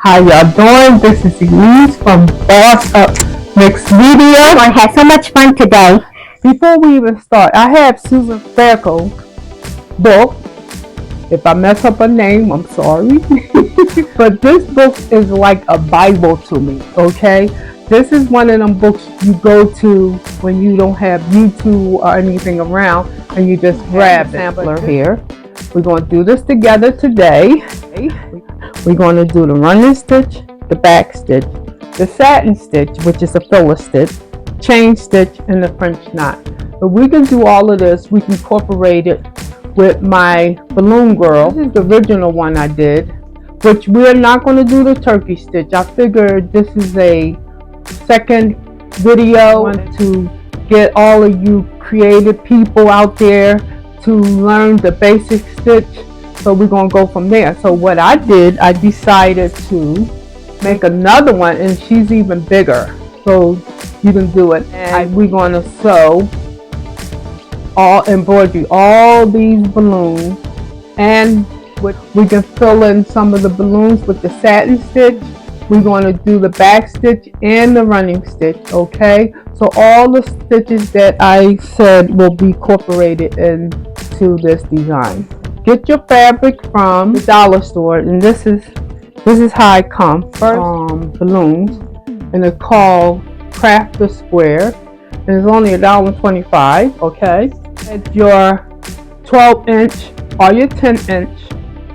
How y'all doing? This is Elise from Bossupmixmedia. I had so much fun today. Before we even start, I have Susan Farco's book. If I mess up her name, I'm sorry. But this book is like a Bible to me, okay? This is one of them books you go to when you don't have YouTube or anything around and you just grab the sampler here. We're going to do this together today. We're going to do the running stitch, the back stitch, the satin stitch, which is a filler stitch, chain stitch, and the French knot. But we can do all of this. We can incorporate it with my balloon girl. This is the original one I did, which we're not going to do the turkey stitch. I figured this is a second video to get all of you creative people out there to learn the basic stitch. So we're going to go from there. So what I did, I decided to make another one, and she's even bigger. So you can do it. And we're going to sew all embroidery, all these balloons, and we can fill in some of the balloons with the satin stitch. We're going to do the back stitch and the running stitch, okay? So all the stitches that I said will be incorporated into this design. Get your fabric from the dollar store, and this is how it comes. First, balloons, and it's called Craft the Square, and it's only $1.25, okay? At your 12-inch or your 10-inch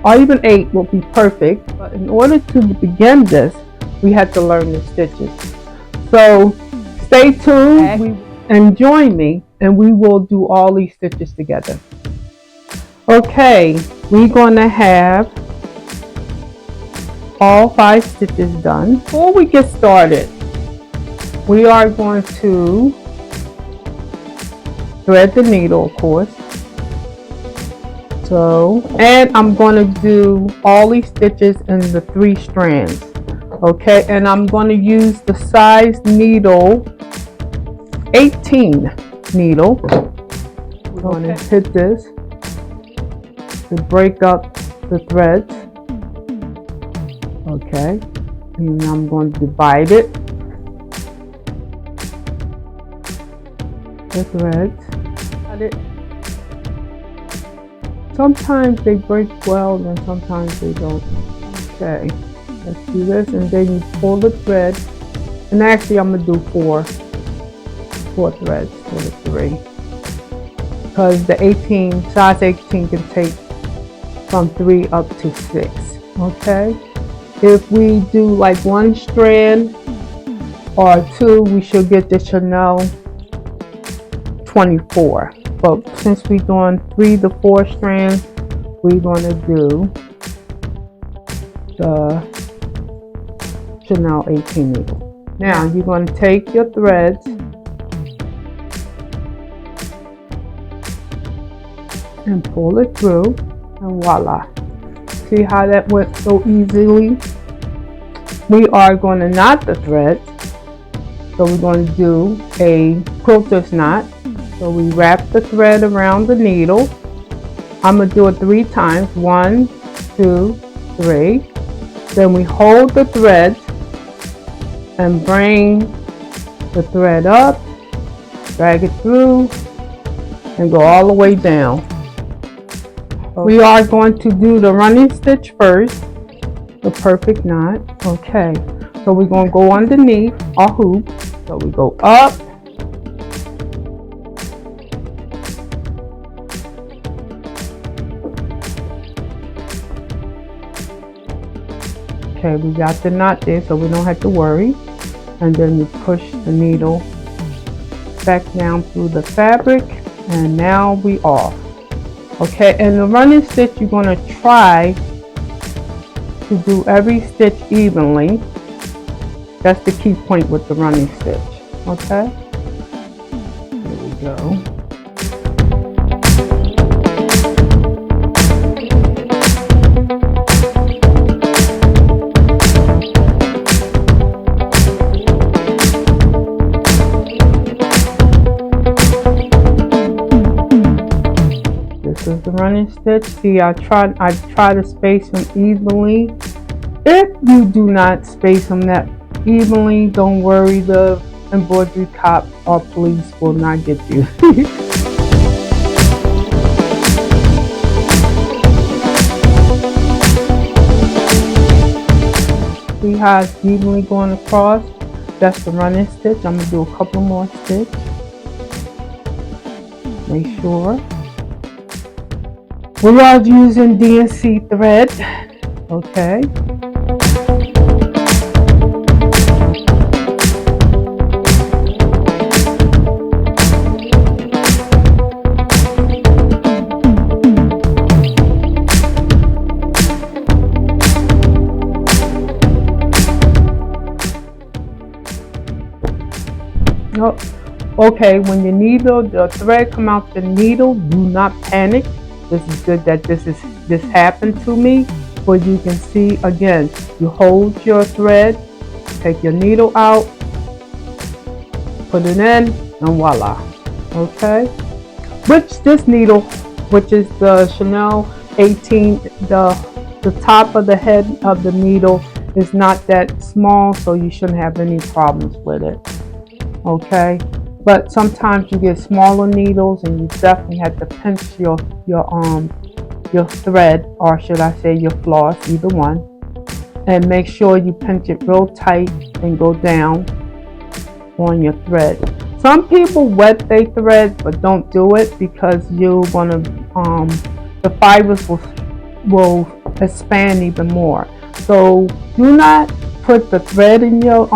or even 8 will be perfect. But in order to begin this, we had to learn the stitches. So stay tuned and join me, and we will do all these stitches together. Okay, we're going to have all 5 stitches done. Before we get started, we are going to thread the needle, of course. So, and I'm going to do all these stitches in the 3 strands. Okay, and I'm going to use the size needle 18 needle. We're going to hit this to break up the threads. Okay, and I'm going to divide it, the threads. Sometimes they break well and sometimes they don't. Okay, let's do this, and then you pull the thread, and actually I'm going to do 4 threads instead of 3, because the size 18 can take from 3 up to 6. Okay, if we do like 1 strand or 2, we should get the Chanel 24. But since we're doing 3 to 4 strands, we're going to do the Chanel 18 needle. Now you're going to take your threads and pull it through, and voila. See how that went so easily? We are going to knot the threads. So we're going to do a quilter's knot. So we wrap the thread around the needle. I'm going to do it 3 times. 1, 2, 3. Then we hold the thread and bring the thread up, drag it through, and go all the way down. We are going to do the running stitch first, the perfect knot. Okay, so we're going to go underneath our hoop. So we go up, okay, we got the knot there, so we don't have to worry. And then we push the needle back down through the fabric, and now we off. Okay, and the running stitch, you're going to try to do every stitch evenly. That's the key point with the running stitch. Okay, here we go. This is the running stitch. See, I try to space them evenly If you do not space them that evenly, don't worry, the embroidery cop or police will not get you. See how it's evenly going across? That's the running stitch. I'm going to do a couple more stitches. Make sure. We are using DNC thread. Okay. Oh, okay, when your needle, the thread come out the needle, do not panic. This is good that this happened to me. But you can see again, you hold your thread, take your needle out, put it in, and voila. Okay. Which this needle, which is the Chanel 18, the top of the head of the needle is not that small, so you shouldn't have any problems with it. Okay, but sometimes you get smaller needles and you definitely have to pinch your thread, or should I say your floss, either one, and make sure you pinch it real tight and go down on your thread. Some people wet their thread, but don't do it because you're gonna the fibers will expand even more. So do not put the thread in your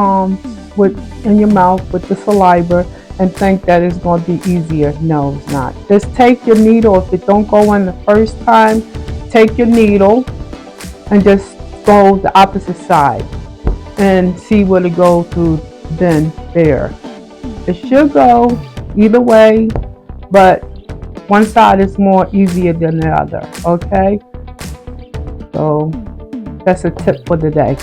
in your mouth with the saliva and think that it's going to be easier. No, it's not. Just take your needle. If it don't go in the first time, take your needle and just go the opposite side and see where to go through. Then there, it should go either way, but one side is more easier than the other. Okay, so that's a tip for the day.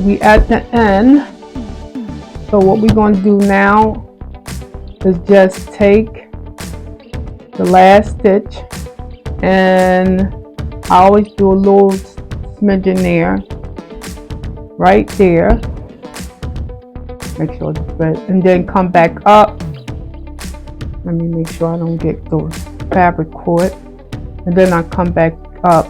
We at the end, so what we're going to do now is just take the last stitch, and I always do a little smidgen there, right there, make sure the thread, and then come back up. Let me make sure I don't get the fabric caught, and then I come back up.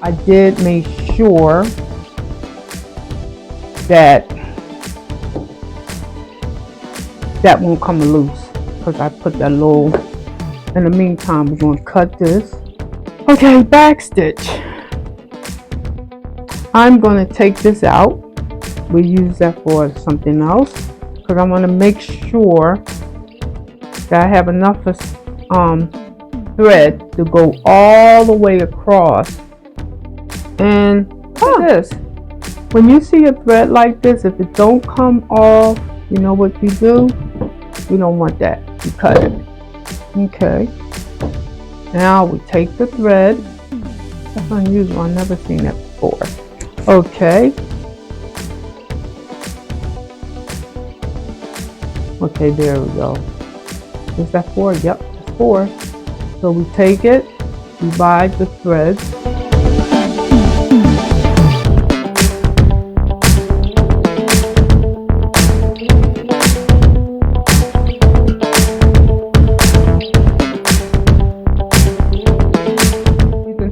I did make sure that that won't come loose because I put that little. In the meantime, we're going to cut this. Okay, back stitch. I'm going to take this out. We use that for something else because I want to make sure that I have enough thread to go all the way across. And look at this. When you see a thread like this, if it don't come off, you know what we do? We don't want that. We cut it. Okay. Now we take the thread. That's unusual. I've never seen that before. Okay. Okay, there we go. Is that 4? Yep, that's 4. So we take it, divide the threads.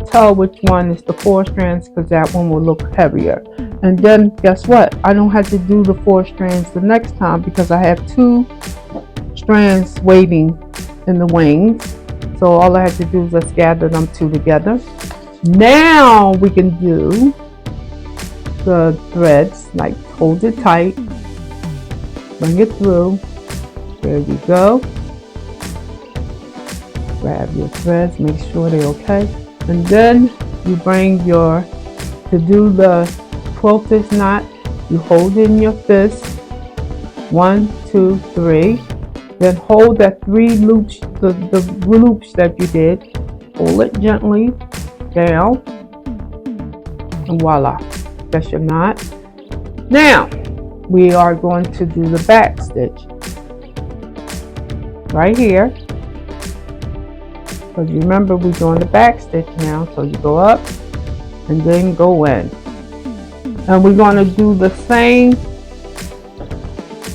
Tell which one is the 4 strands because that one will look heavier. And then guess what? I don't have to do the 4 strands the next time because I have 2 strands waiting in the wings. So all I have to do is just gather them 2 together. Now we can do the threads, like hold it tight bring it through. There you go. Grab your threads, make sure they're okay. And then you bring to do the quilter's knot, you hold in your fist. 1, 2, 3. Then hold that 3 loops, the loops that you did. Pull it gently down. And voila, that's your knot. Now, we are going to do the back stitch. Right here. Because remember, we're doing the back stitch now. So you go up and then go in. And we're going to do the same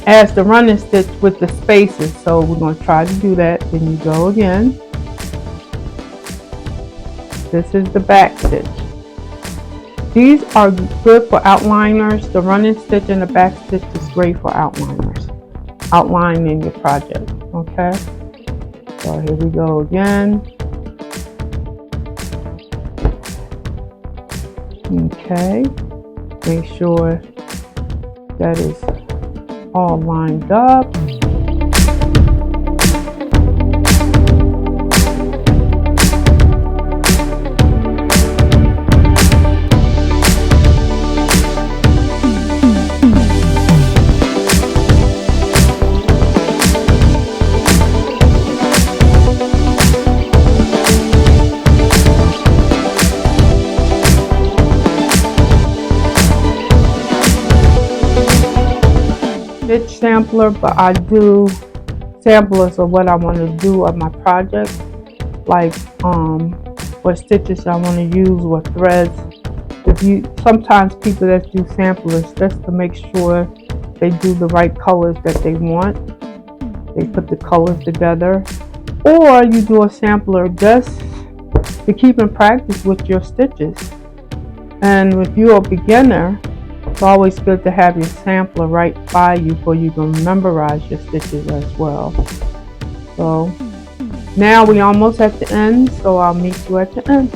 as the running stitch with the spaces. So we're going to try to do that. Then you go again. This is the back stitch. These are good for outliners. The running stitch and the back stitch is great for outliners. Outlining your project. Okay. So here we go again. Okay. Make sure that is all lined up. Stitch sampler, but I do samplers of what I want to do of my project, like what stitches I want to use, what threads. Sometimes people that do samplers just to make sure they do the right colors that they want, they put the colors together, or you do a sampler just to keep in practice with your stitches. And if you're a beginner, it's always good to have your sampler right by you so you can memorize your stitches as well. So now we almost at the end, so I'll meet you at the end.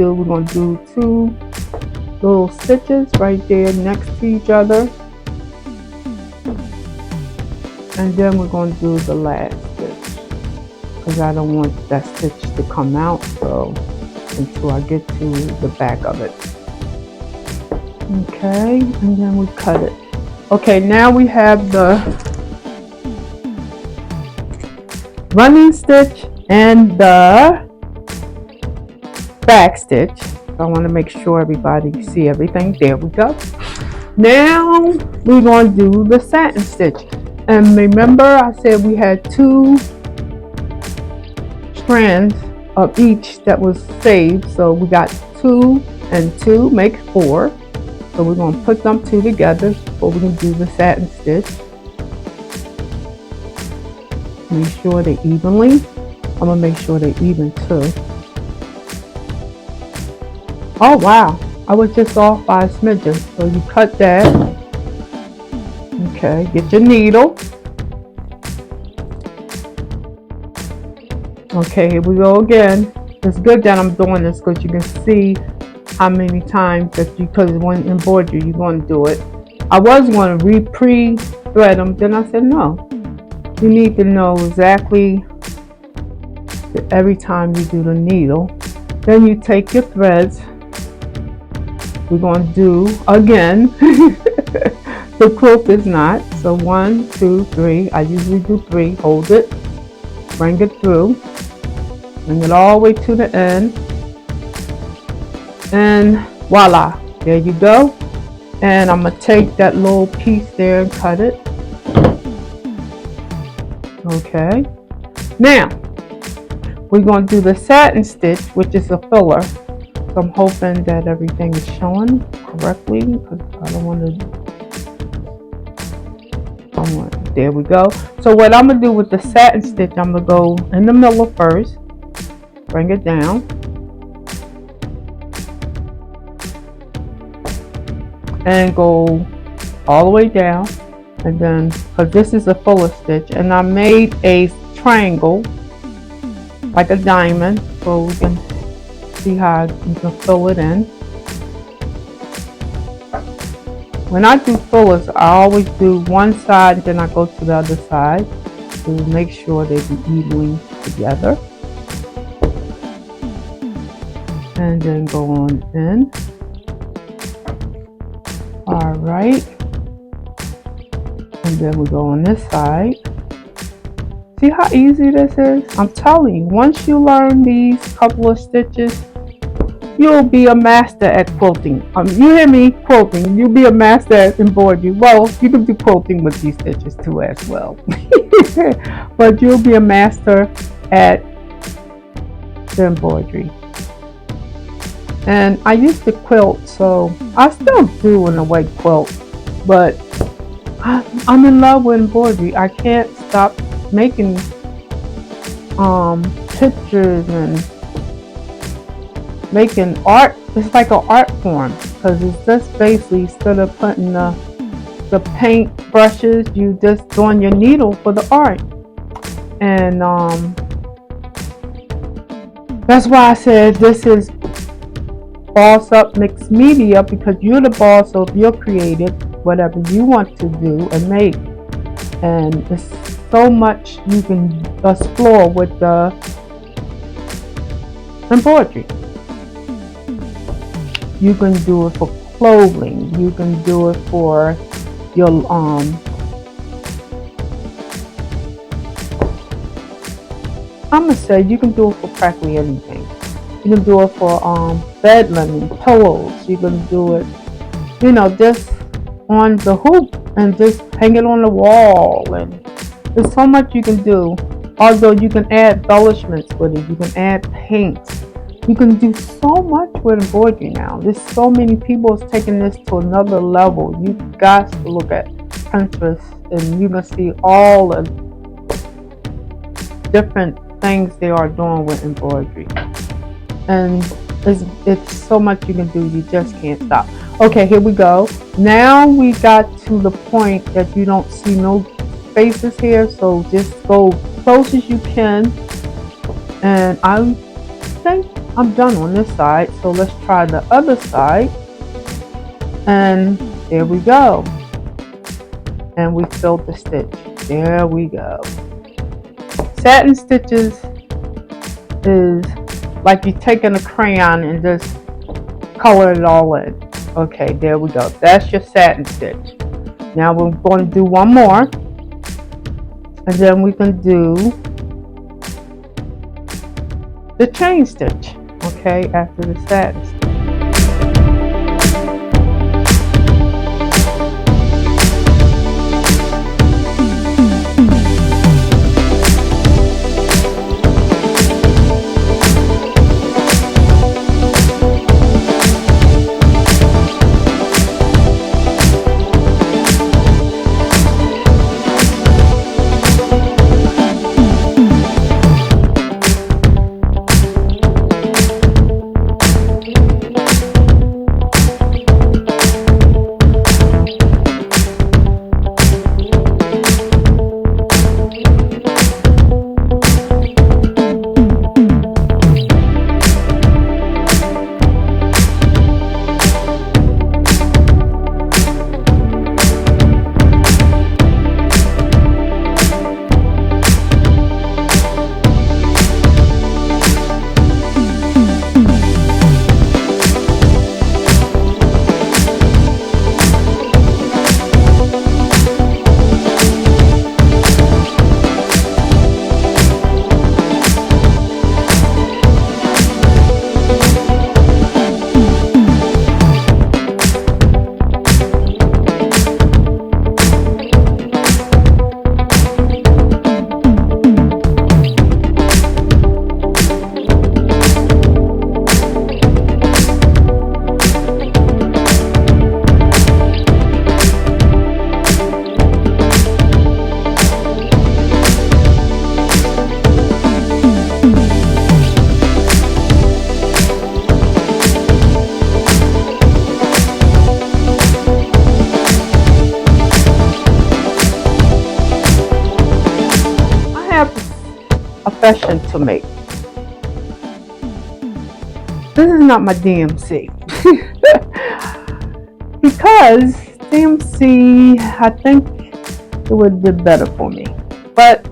We're going to do 2 little stitches right there next to each other, and then we're going to do the last stitch because I don't want that stitch to come out, so until I get to the back of it. Okay, and then we cut it. Okay, now we have the running stitch and the back stitch. I want to make sure everybody can see everything. There we go. Now we're going to do the satin stitch. And remember I said we had 2 strands of each that was saved. So we got 2 and 2 make 4. So we're going to put them 2 together before we can do the satin stitch. Make sure they're evenly. I'm going to make sure they're even too. Oh wow, I was just off by a smidgen. So you cut that. Okay, get your needle. Okay, here we go again. It's good that I'm doing this because you can see how many times that because when embroidery you're going to do it. I was going to pre-thread them, then I said no. You need to know exactly every time you do the needle. Then you take your threads. We're going to do again the quilter's knot. So 1, 2, 3. I usually do 3. Hold it, bring it through, bring it all the way to the end, and voila, there you go. And I'm going to take that little piece there and cut it. Okay, now we're going to do the satin stitch, which is a filler. So I'm hoping that everything is showing correctly because I don't want to. There we go. So what I'm going to do with the satin stitch, I'm going to go in the middle first, bring it down, and go all the way down. And then, because this is a fuller stitch, and I made a triangle like a diamond, so we can see how you can fill it in. When I do fillers, I always do one side, then I go to the other side to make sure they be evenly together. And then go on in. Alright. And then we go on this side. See how easy this is? I'm telling you, once you learn these couple of stitches, you'll be a master at quilting. You hear me? Quilting. You'll be a master at embroidery. Well, you can do quilting with these stitches too as well. But you'll be a master at the embroidery. And I used to quilt, so I still do in a way quilt. But I'm in love with embroidery. I can't stop making pictures and making art. It's like an art form because it's just basically, instead of putting the paint brushes, you just doing your needle for the art. And that's why I said this is Bossupmixmedia, because you're the boss, so if you're creative, whatever you want to do and make, and there's so much you can explore with the embroidery. You can do it for clothing. You can do it for your I'm gonna say you can do it for practically anything. You can do it for bed linen, pillows. You can do it, just on the hoop and just hang it on the wall. And there's so much you can do. Although you can add embellishments with it, you can add paint. You can do so much with embroidery now. There's so many people taking this to another level. You got to look at Pinterest and you can see all the different things they are doing with embroidery. And it's so much you can do, you just can't stop. Okay, here we go. Now we got to the point that you don't see no faces here, so just go close as you can. And I think I'm done on this side, so let's try the other side. And there we go. And we filled the stitch. There we go. Satin stitches is like you're taking a crayon and just color it all in. Okay, there we go. That's your satin stitch. Now we're going to do one more. And then we can do the chain stitch. Okay, after the satin stitch. confession to make. This is not my DMC. Because DMC, I think it would do better for me. But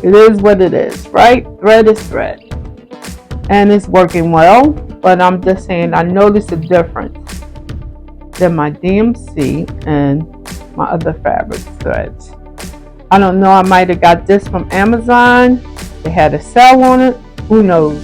it is what it is, right? Thread is thread. And it's working well. But I'm just saying, I noticed a difference than my DMC and my other fabric threads. I don't know, I might have got this from Amazon. They had a sale on it. Who knows?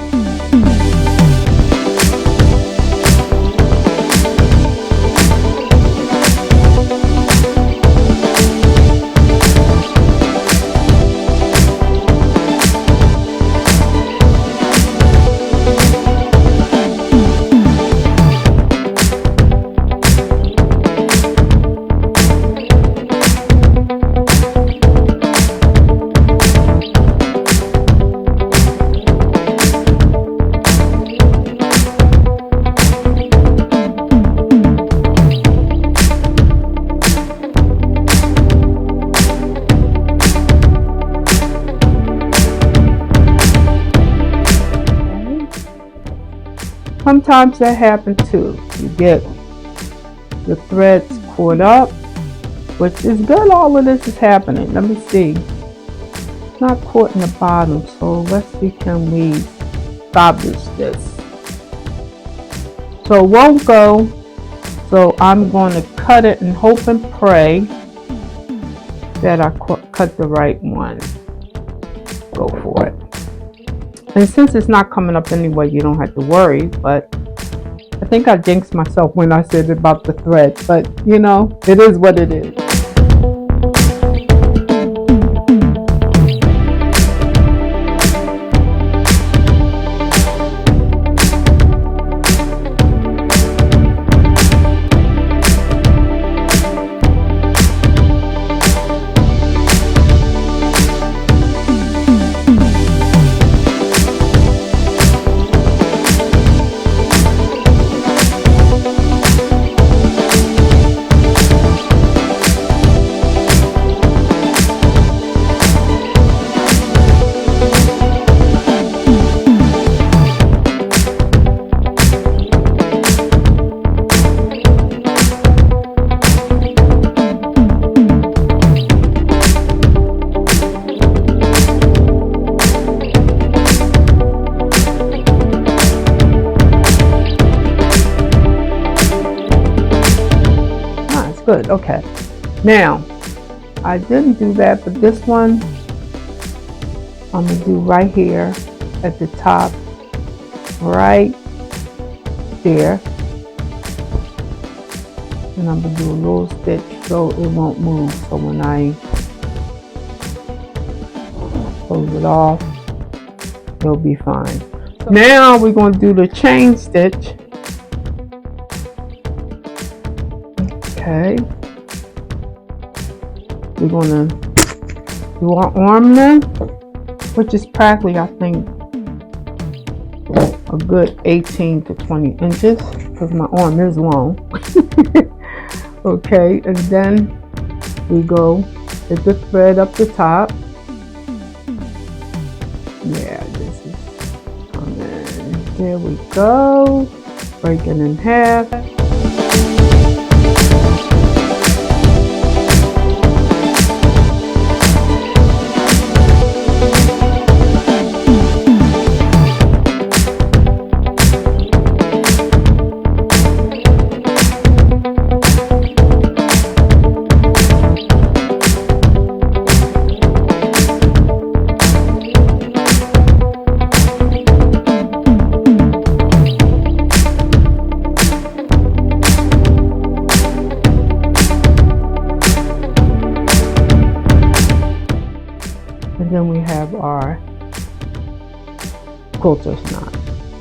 Sometimes that happens too. You get the threads caught up, which is good. All of this is happening. Let me see. It's not caught in the bottom, so let's see, can we establish this? So it won't go. So I'm going to cut it and hope and pray that I cut the right one. Go for it. And since it's not coming up anyway, you don't have to worry. But I think I jinxed myself when I said about the thread. But, you know, it is what it is. Good. Okay. Now, I didn't do that, but this one I'm going to do right here at the top, right there. And I'm going to do a little stitch so it won't move. So when I close it off, it'll be fine. So now we're going to do the chain stitch. Okay, we're going to do our arm length, which is practically, I think, a good 18 to 20 inches because my arm is long. Okay, and then we go with the thread up the top. Yeah, this is coming. There we go. Break it in half. And then we have our quilter's knot.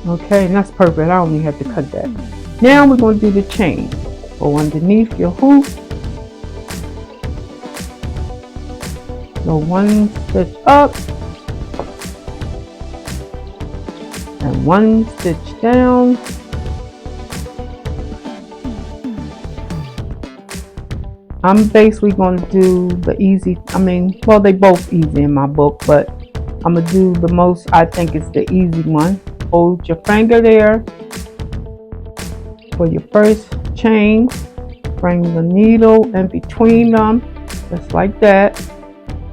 Okay, and that's perfect. I only have to cut that. Now we're going to do the chain. Go underneath your hoop. Go one stitch up and one stitch down. I'm basically going to do the easy, well, they both easy in my book, but I'm gonna do the most, I think it's the easy one. Hold your finger there for your first chain. Bring the needle in between them, just like that.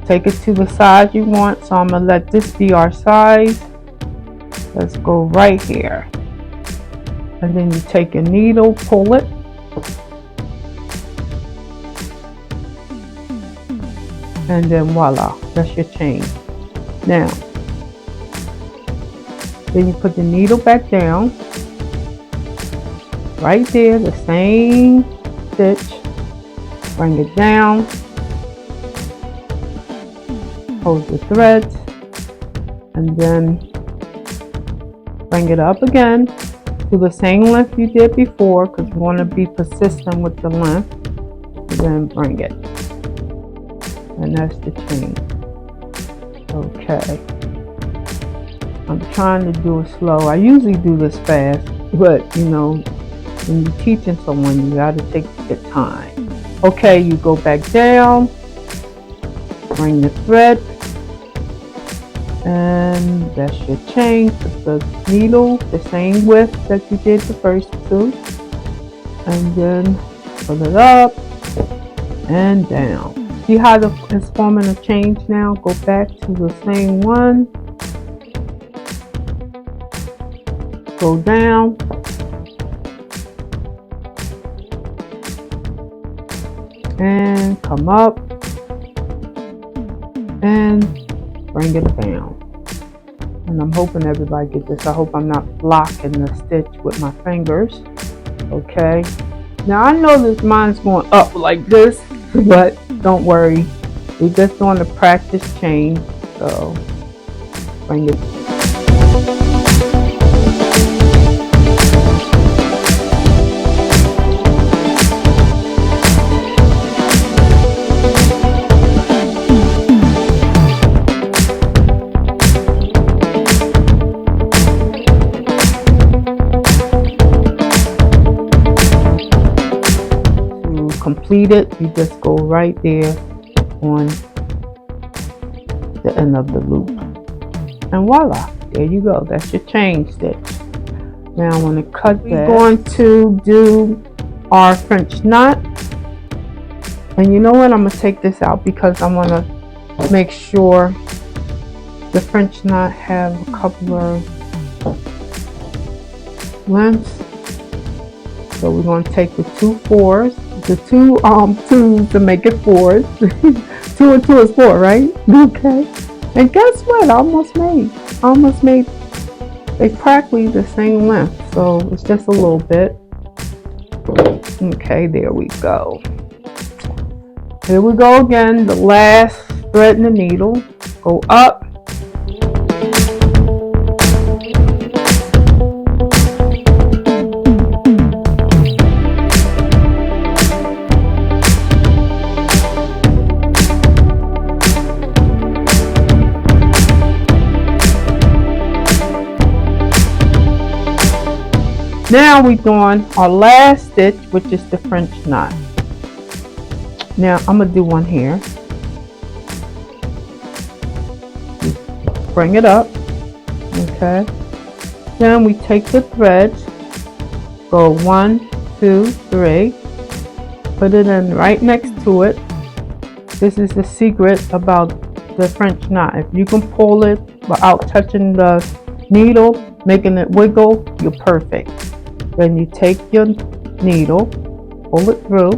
Take it to the size you want. So I'm gonna let this be our size. Let's go right here. And then you take your needle, pull it. And then voila, that's your chain. Now, then you put the needle back down. Right there, the same stitch. Bring it down. Hold the threads. And then bring it up again to the same length you did before, because we want to be persistent with the length. And then bring it. And that's the chain. Okay. I'm trying to do it slow. I usually do this fast, but you know, when you're teaching someone, you gotta take your time. Okay, you go back down, bring the thread, and that's your chain. Put the needle the same width that you did the first two, and then pull it up and down. See how it's forming a change now? Go back to the same one. Go down. And come up. And bring it down. And I'm hoping everybody gets this. I hope I'm not blocking the stitch with my fingers. Okay. Now I know this mine's going up like this, but don't worry, we're just doing a practice chain. So bring it. Complete it, you just go right there on the end of the loop, and voila, there you go. That's your chain stitch. Now I'm going to cut that. We're going to do our French knot, and you know what, I'm going to take this out because I want to make sure the French knot have a couple of lengths. So we're going to take the 2 4s, the 2 2s to make it 4s. 2 and 2 is 4, right? Okay. And guess what? I almost made they practically the same length. So it's just a little bit. Okay, there we go. Here we go again. The last thread in the needle. Go up. Now we're doing our last stitch, which is the French knot. Now I'm gonna do one here. Bring it up. Okay. Then we take the threads, go 1, 2, 3, put it in right next to it. This is the secret about the French knot. If you can pull it without touching the needle, making it wiggle, you're perfect. Then you take your needle, pull it through,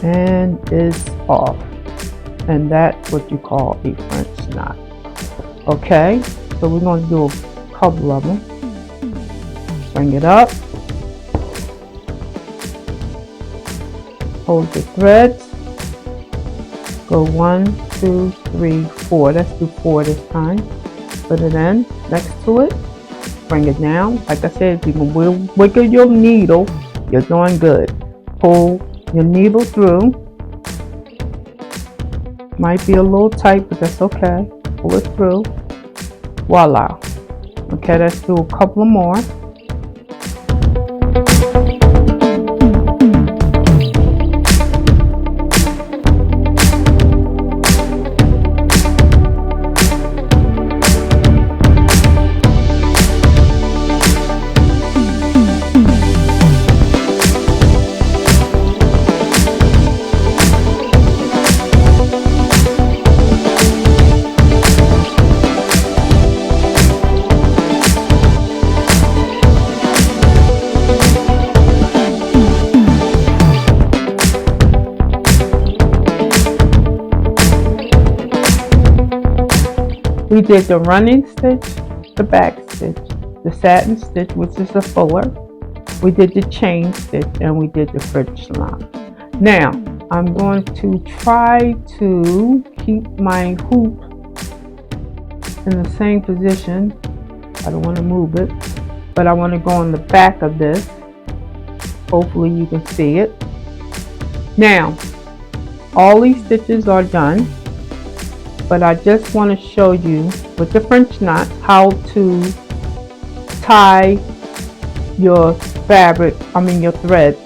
and it's off. And that's what you call a French knot. Okay, so we're going to do a couple of them. Bring it up. Hold the threads. Go 1, 2, 3, 4. Let's do 4 this time. Put it in next to it. Bring it down. Like I said, if you can wiggle your needle, you're doing good. Pull your needle through. Might be a little tight, but that's okay. Pull it through. Voila. Okay, let's do a couple more. We did the running stitch, the back stitch, the satin stitch, which is a fuller. We did the chain stitch, and we did the French line. Now, I'm going to try to keep my hoop in the same position. I don't want to move it, but I want to go on the back of this. Hopefully you can see it. Now, all these stitches are done, but I just want to show you with the French knot how to tie your fabric, your threads,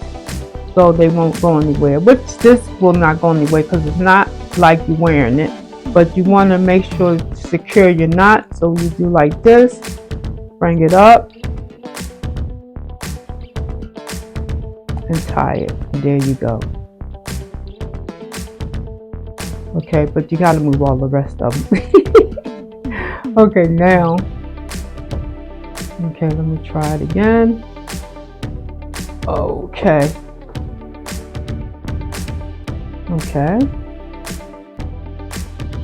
so they won't go anywhere, which this will not go anywhere because it's not like you're wearing it, but you want to make sure to secure your knot. So you do like this, bring it up and tie it, and there you go. Okay, but you got to move all the rest of them. Okay, now, okay, let me try it again. Okay. Okay.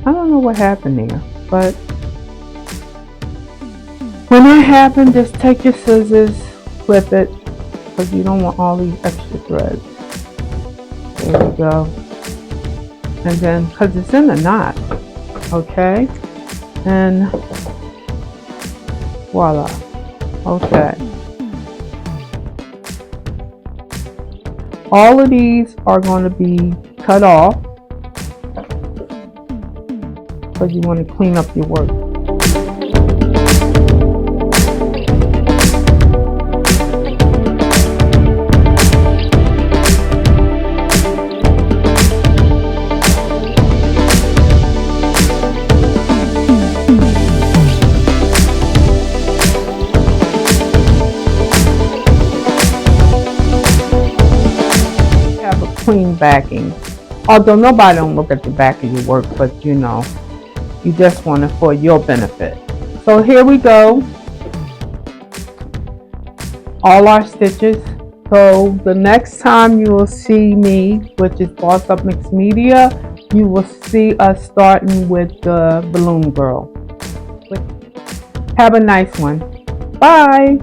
I don't know what happened there, but when that happens, just take your scissors, flip it, because you don't want all these extra threads. There we go. And then, because it's in the knot, okay, and voila. Okay. All of these are going to be cut off because you want to clean up your work. Clean backing, although nobody don't look at the back of your work, but you know, you just want it for your benefit. So here we go, all our stitches. So the next time you will see me, which is Bossupmixmedia, you will see us starting with the balloon girl. Have a nice one. Bye.